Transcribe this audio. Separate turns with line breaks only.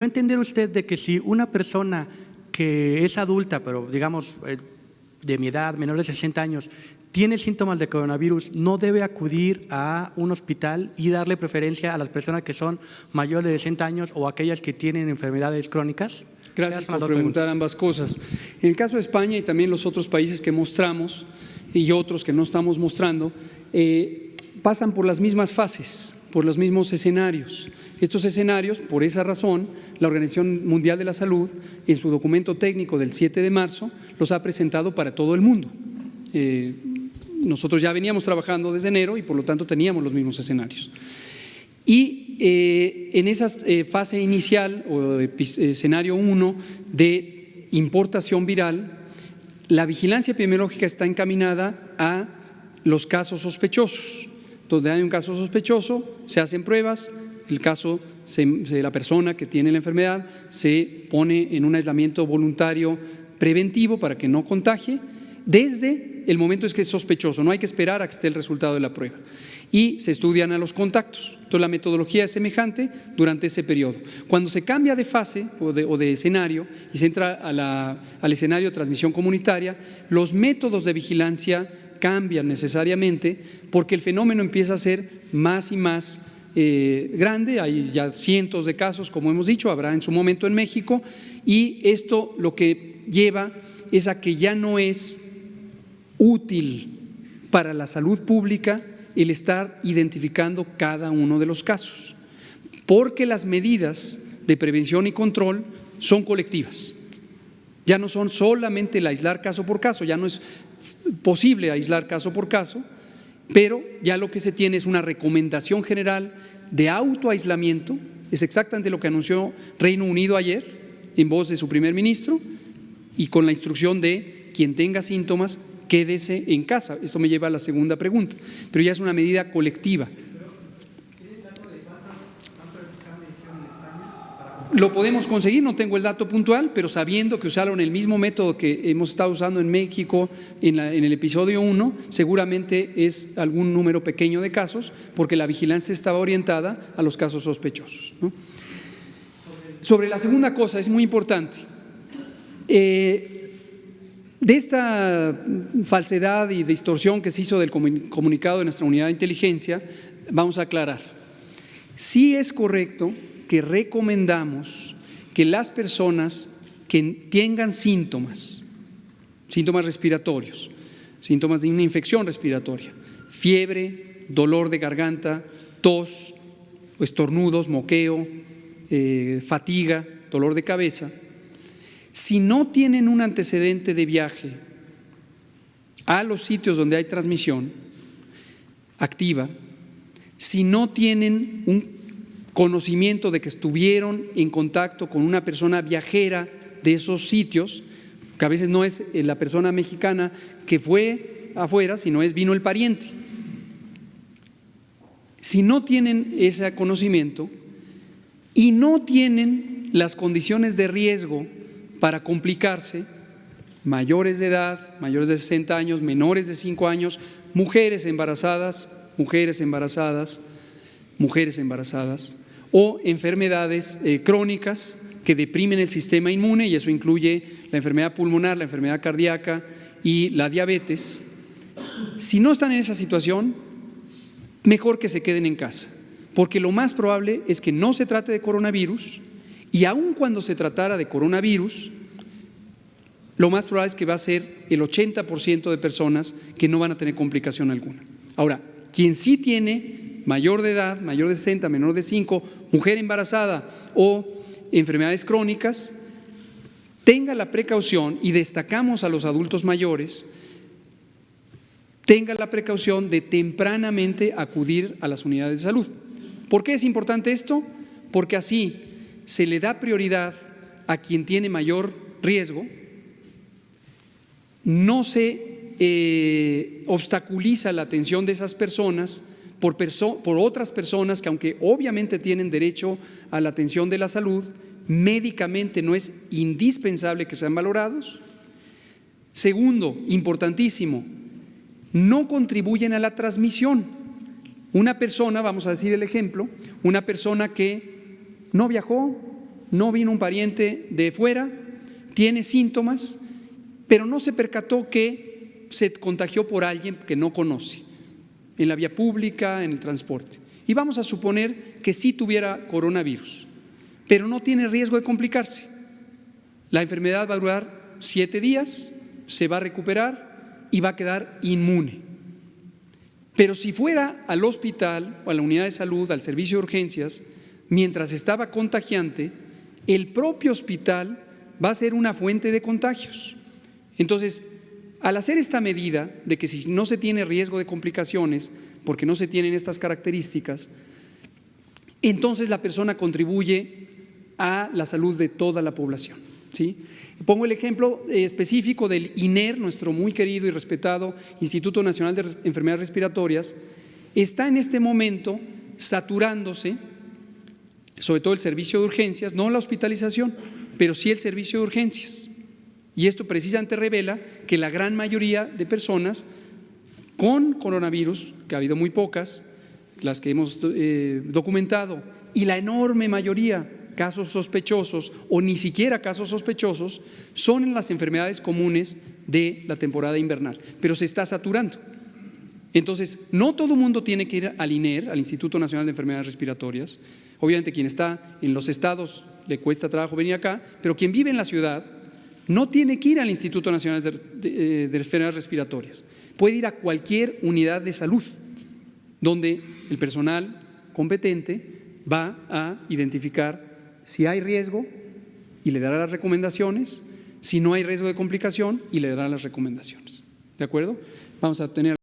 entender usted de que si una persona que es adulta, pero digamos de mi edad, menor de 60 años, tiene síntomas de coronavirus, no debe acudir a un hospital y darle preferencia a las personas que son mayores de 60 años o aquellas que tienen enfermedades crónicas?
Gracias por preguntar ambas cosas. En el caso de España y también los otros países que mostramos y otros que no estamos mostrando, pasan por las mismas fases, por los mismos escenarios. Estos escenarios, por esa razón, la Organización Mundial de la Salud, en su documento técnico del 7 de marzo, los ha presentado para todo el mundo. Nosotros ya veníamos trabajando desde enero y por lo tanto teníamos los mismos escenarios. Y en esa fase inicial o escenario 1 de importación viral, la vigilancia epidemiológica está encaminada a los casos sospechosos. Donde hay un caso sospechoso, se hacen pruebas, el caso de la persona que tiene la enfermedad se pone en un aislamiento voluntario preventivo para que no contagie desde el momento en que es sospechoso, no hay que esperar a que esté el resultado de la prueba. Y se estudian a los contactos. Entonces la metodología es semejante durante ese periodo. Cuando se cambia de fase o de escenario y se entra al escenario de transmisión comunitaria, los métodos de vigilancia cambian necesariamente porque el fenómeno empieza a ser más y más grande. Hay ya cientos de casos, como hemos dicho, habrá en su momento en México, y esto lo que lleva es a que ya no es útil para la salud pública el estar identificando cada uno de los casos, porque las medidas de prevención y control son colectivas. Ya no son solamente el aislar caso por caso, ya no es posible aislar caso por caso, pero ya lo que se tiene es una recomendación general de autoaislamiento. Es exactamente lo que anunció Reino Unido ayer en voz de su primer ministro y con la instrucción de quien tenga síntomas, quédese en casa. Esto me lleva a la segunda pregunta, pero ya es una medida colectiva. Lo podemos conseguir, no tengo el dato puntual, pero sabiendo que usaron el mismo método que hemos estado usando en México en el episodio 1, seguramente es algún número pequeño de casos, porque la vigilancia estaba orientada a los casos sospechosos, ¿no? Sobre la segunda cosa, es muy importante. De esta falsedad y distorsión que se hizo del comunicado de nuestra unidad de inteligencia, vamos a aclarar. Sí es correcto que recomendamos que las personas que tengan síntomas respiratorios, síntomas de una infección respiratoria, fiebre, dolor de garganta, tos, estornudos, moqueo, fatiga, dolor de cabeza, si no tienen un antecedente de viaje a los sitios donde hay transmisión activa, si no tienen un conocimiento de que estuvieron en contacto con una persona viajera de esos sitios, que a veces no es la persona mexicana que fue afuera, sino vino el pariente. Si no tienen ese conocimiento y no tienen las condiciones de riesgo para complicarse, mayores de edad, mayores de 60 años, menores de 5 años, mujeres embarazadas o enfermedades crónicas que deprimen el sistema inmune, y eso incluye la enfermedad pulmonar, la enfermedad cardíaca y la diabetes. Si no están en esa situación, mejor que se queden en casa, porque lo más probable es que no se trate de coronavirus, y aun cuando se tratara de coronavirus, lo más probable es que va a ser el 80% de personas que no van a tener complicación alguna. Ahora, quien sí tiene mayor de edad, mayor de 60, menor de 5, mujer embarazada o enfermedades crónicas, tenga la precaución, y destacamos a los adultos mayores, tenga la precaución de tempranamente acudir a las unidades de salud. ¿Por qué es importante esto? Porque así se le da prioridad a quien tiene mayor riesgo, no se obstaculiza la atención de esas personas por otras personas que, aunque obviamente tienen derecho a la atención de la salud, médicamente no es indispensable que sean valorados. Segundo, importantísimo, no contribuyen a la transmisión. Una persona, vamos a decir el ejemplo, una persona que no viajó, no vino un pariente de fuera, tiene síntomas, pero no se percató que se contagió por alguien que no conoce, en la vía pública, en el transporte. Y vamos a suponer que sí tuviera coronavirus, pero no tiene riesgo de complicarse. La enfermedad va a durar 7 días, se va a recuperar y va a quedar inmune. Pero si fuera al hospital o a la unidad de salud, al servicio de urgencias, mientras estaba contagiante, el propio hospital va a ser una fuente de contagios. Entonces, al hacer esta medida de que si no se tiene riesgo de complicaciones, porque no se tienen estas características, entonces la persona contribuye a la salud de toda la población, ¿sí? Pongo el ejemplo específico del INER, nuestro muy querido y respetado Instituto Nacional de Enfermedades Respiratorias. Está en este momento saturándose, sobre todo el servicio de urgencias, no la hospitalización, pero sí el servicio de urgencias. Y esto precisamente revela que la gran mayoría de personas con coronavirus, que ha habido muy pocas, las que hemos documentado, y la enorme mayoría casos sospechosos o ni siquiera casos sospechosos, son en las enfermedades comunes de la temporada invernal, pero se está saturando. Entonces, no todo el mundo tiene que ir al INER, al Instituto Nacional de Enfermedades Respiratorias. Obviamente, quien está en los estados le cuesta trabajo venir acá, pero quien vive en la ciudad no tiene que ir al Instituto Nacional de Enfermedades Respiratorias. Puede ir a cualquier unidad de salud, donde el personal competente va a identificar si hay riesgo y le dará las recomendaciones, si no hay riesgo de complicación y le dará las recomendaciones. ¿De acuerdo? Vamos a tener